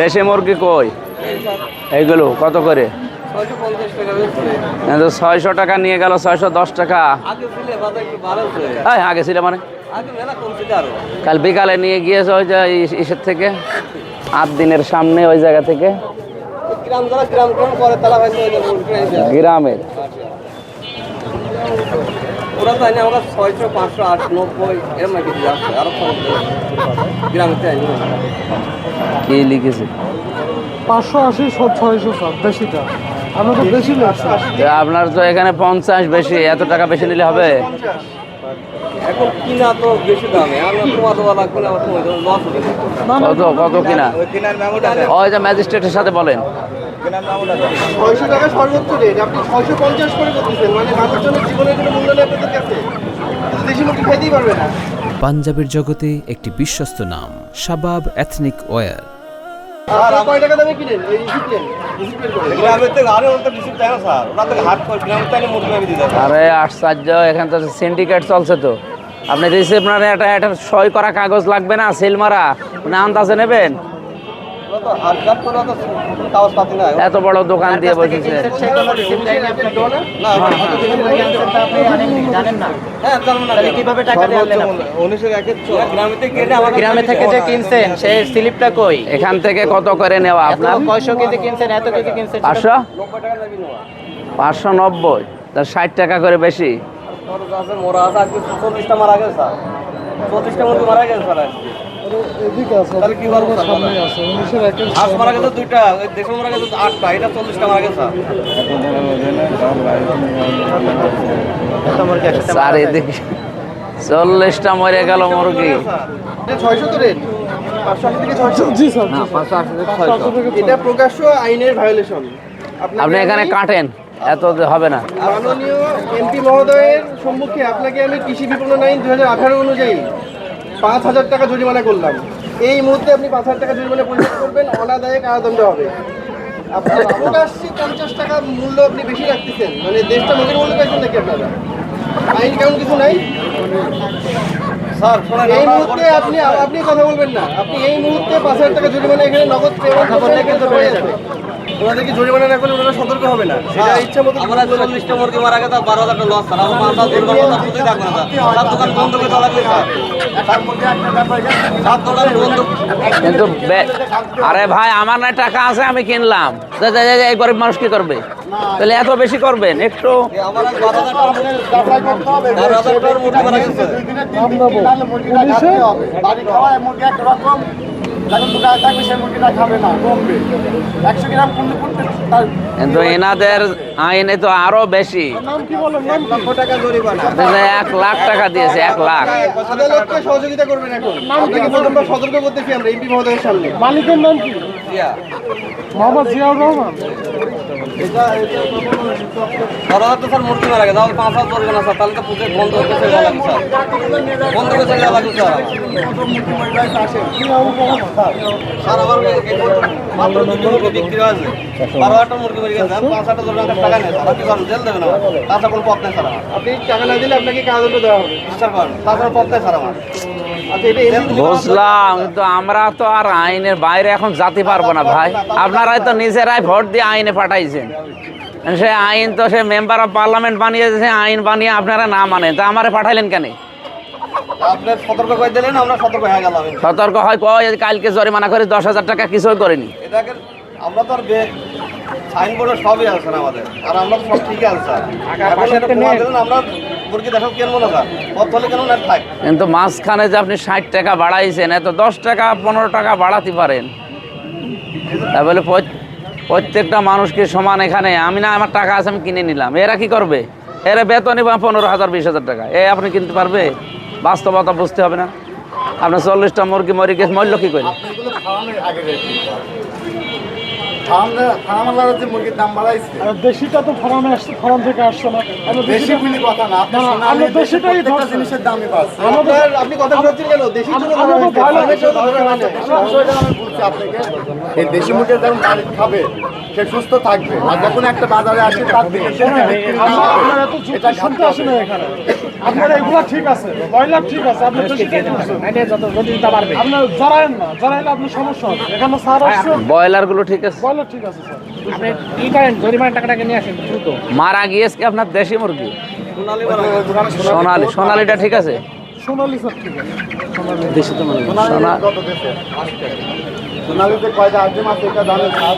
দেশি মুরগি কই এইগুলো কত করে? 600 টাকা নিয়ে গেল, 610 টাকা। আগে ছিল মানে কাল বিকালে নিয়ে গিয়েছে ওই যে ইসের থেকে 8 দিনের সামনে ওই জায়গা থেকে গ্রামের ওরা তো আমরা 600, 500, 890 এরকম কিছু আসছে, আরো গ্রামে কি লিখেছে 580 সব 600 সব বেশিটা। আমরা তো বেশি লাগছে। আপনার তো এখানে 50 বেশি, এত টাকা বেশি নিলে হবে? এখন কিনা তো বেশি দামে, আমরা তোমার দেওয়া লাগবে না, আবার তোমার লস হবে। কত কিনা? ওই যে ম্যাজিস্ট্রেটের সাথে বলেন। 600 টাকা সর্বোচ্চ রেট, আপনি 650 করে করতেছেন, মানে মানুষের জন্য জীবনের কোনো মূল্য নেই আপনাদের কাছে, দেশি মুরগি খাইতেই পারবে না। পাঞ্জাবের জগতে একটি বিশ্বস্ত নাম শাবাব এথনিক ওয়্যার। আর কয় টাকা দামে কিনেন এই ডিসিপ্লিন করে? গ্রামের থেকে আরে ওটা ডিসিপ্লিন তাই না স্যার, ওটা থেকে হাট করে গ্রামের থেকে মুরগি আমি দিতে। আরে আশ্চর্য, এখানে তো সিন্ডিকেট চলছে তো। আপনি দিয়েছে আপনার একটা সই করা কাগজ লাগবে না, সিল মারা, মানে আন্দাজে নেবেন। এত বড় দোকান দিয়ে বসেছে। গ্রামে থেকে যে কিনছেন সেই স্লিপটা কই? এখান থেকে কত করে নেওয়া আপনার? 500 কেজি কিনছেন, এত কেজি কিনছেন 500 590, তার 60 টাকা করে বেশি। মোরা আছে আজকে 40টা মারা গেছে স্যার, 34টা মুরগি মারা গেছে স্যার। এদিকে আছে, তাহলে কি বলবো স্যার? সামনে আছে 19 এর হাঁস মারা গেছে 2টা, ওই দেশে মারা গেছে 8টা, এটা 40টা মারা গেছে স্যার। চারিদিকে 40টা মরে গেল মুরগি। 600 তো রেট, 580 থেকে 600। জি স্যার, না, 580 থেকে 600। এটা প্রকাশ্য আইনের ভায়োলেশন। আপনি এখানে কাটেন, এত হবে না। মাননীয় এমপি মহোদয়ের সম্মুখে আপনাকে আমি কৃষি বিপণন আইন 2018 অনুযায়ী 5000 টাকা জরিমানা করলাম। এই মুহূর্তে আপনি 5000 টাকা জরিমানা পরিশোধ করবেন, অনাদায়ে কারাদণ্ড হবে। আপনার প্রকাশ্যে 50 টাকা মূল্য আপনি বেশি রাখতেছেন, মানে দেশটা মুখের মূল্য পাইছেন নাকি আপনারা? আইন কেমন কিছু নাই স্যার। এই মুহূর্তে আপনি কথা বলবেন না, আপনি এই মুহূর্তে 5000 টাকা জরিমানা এখানে নগদ পেমেন্ট করলে কিন্তু হয়ে যাবে। ওনাদের কি জরিমানা না করলে ওনারা সতর্ক হবে না? সেটা ইচ্ছা মতো আমরা 40টা মুরগি মারা গেছে, 12,000 টাকা লস স্যার। আমরা 5,000 জরিমানা তার প্রতি থাকবে না স্যার। সব দোকান বন্ধ করে দেওয়া লাগবে স্যার। সব দোকান বন্ধ। কিন্তু আরে ভাই, আমার না টাকা আছে, আমি কিনলাম। এই গরিব মানুষ কি করবে? তাহলে এত বেশি করবেন একটু? আমার 12,000 টাকার মুরগি মারা গেছে। বাড়ি খাওয়া মুরগি একরকম, কিন্তু এনাদের আইনে তো আরো বেশি। 1 লাখ টাকা দিয়েছে, 1 লাখ। আদালতকে সহযোগিতা করবেন এখন। আপনাকে প্রথমবার সতর্ক করতেছি আমরা এমপি মহোদয়ের সামনে। মালিকের নাম কি? মোহাম্মদ জিয়াউর রহমান। 12,000 তো স্যার মুরগি মারা গেছে, 5,000 করবে না স্যার, তাহলে তো পুজো বন্ধ করতে চলে যাবে স্যার। বন্ধ করে চলে যাবে স্যার। স্যার আমার মাত্র 2 মুরগি বিক্রি হয়েছে, 12,000 মুরগি মরে গেছে, 5,000 টাকা নেই স্যার। আপনি স্যার জেল দেবেন আমার, তাছাড়া কোনো পথ নেই স্যার আমার। আপনি টাকা না দিলে আপনাকে কারাদণ্ড দেওয়া হবে, বিশ্বাস করেন, তাছাড়া পথ নেই স্যার আমার। বুঝলাম, কিন্তু আমরা তো আর আইনের বাইরে এখন যেতে পারবো না ভাই। আপনারাই তো নিজেরাই ভোট দিয়ে আইনে পাঠাইছেন, সে আইন তো সে মেম্বার অফ পার্লামেন্ট বানিয়েছে, আইন বানিয়ে আপনারা না মানেন, তা আমারে পাঠাইলেন কেন? আপনার সতর্ক করে দিলেন, আমরা সতর্ক হয়ে গেলাম। সতর্ক হয় কয় কালকে জরিমানা করে 10,000 টাকা কিছুই করেনি। এটাকে আমরা তো আর সাইনবোর্ডে সবই আছে আমাদের, আর আমরা তো সব ঠিকই আছে স্যার। আমরা মুরগি দেখো কেন না স্যার, পথ হলে কেন না থাক। কিন্তু মাঝখানে যে আপনি 60 টাকা বাড়াইছেন, এত 10 টাকা 15 টাকা বাড়াতে পারেন। তা বলে প্রত্যেকটা মানুষকে সমান এখানে আমি না, আমার টাকা আছে আমি কিনে নিলাম, এরা কি করবে? এরা বেতনই 15,000 20,000 টাকা, আপনি কিনতে পারবে? বাস্তবতা বুঝতে হবে না? আপনার 40টা মুরগি মরে গেছে, মূল্য কি করে? দেশিটা তো ফার্মে আসছে, ফার্ম থেকে আসছে না। আপনি কথা বলছেন কেন? দেশি দেশি মুরগি যখন বাড়ি খাবে সে সুস্থ থাকবে, আর যখন একটা বাজারে আসে তার থেকে শুনতে আসে না এখানে। আপনার এগুলা ঠিক আছে, ব্রয়লার ঠিক আছে, আপনি বেশিটা কিনছেন। আপনার জড়ায়েন না, জড়াইলে আপনার সমস্যা হবে। এখানে স্যার আসছে, ব্রয়লারগুলো ঠিক আছে? ব্রয়লার ঠিক আছে স্যার। মারা গিয়েছে কি আপনার দেশি মুরগি? সোনালিটা ঠিক আছে? সোনালি স্যার ঠিক আছে। সোনা সোনালিতে কয়টা আইটেম আছে এটা জানেন স্যার?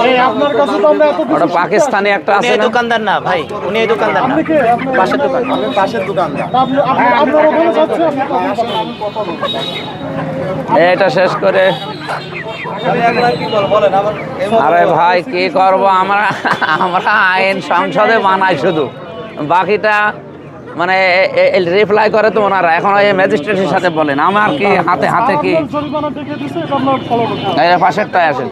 এই আপনার কাছে তো আমরা এত ওটা কিছু পাকিস্তানি একটা উনি আছে এই না? দোকানদার না ভাই, উনি এই দোকানদার না। আপনি কে? আপনার পাশের দোকান। আমি পাশের দোকানদার। আপনার ওখানে যাচ্ছে, আপনি কথা বলুন। এটা শেষ করে আরে ভাই কি করব আমরা আমরা আইন সংসদে বানাই শুধু, বাকিটা মানে রিপ্লাই করে তো ওনারা। এখন এই ম্যাজিস্ট্রেটের সাথে বলেন আমার কি হাতে হাতে কি আপনার জরিমানা দেখে দিছে, এটা আপনার ফলো করতে হবে। এই পাশেরটায় আসেন।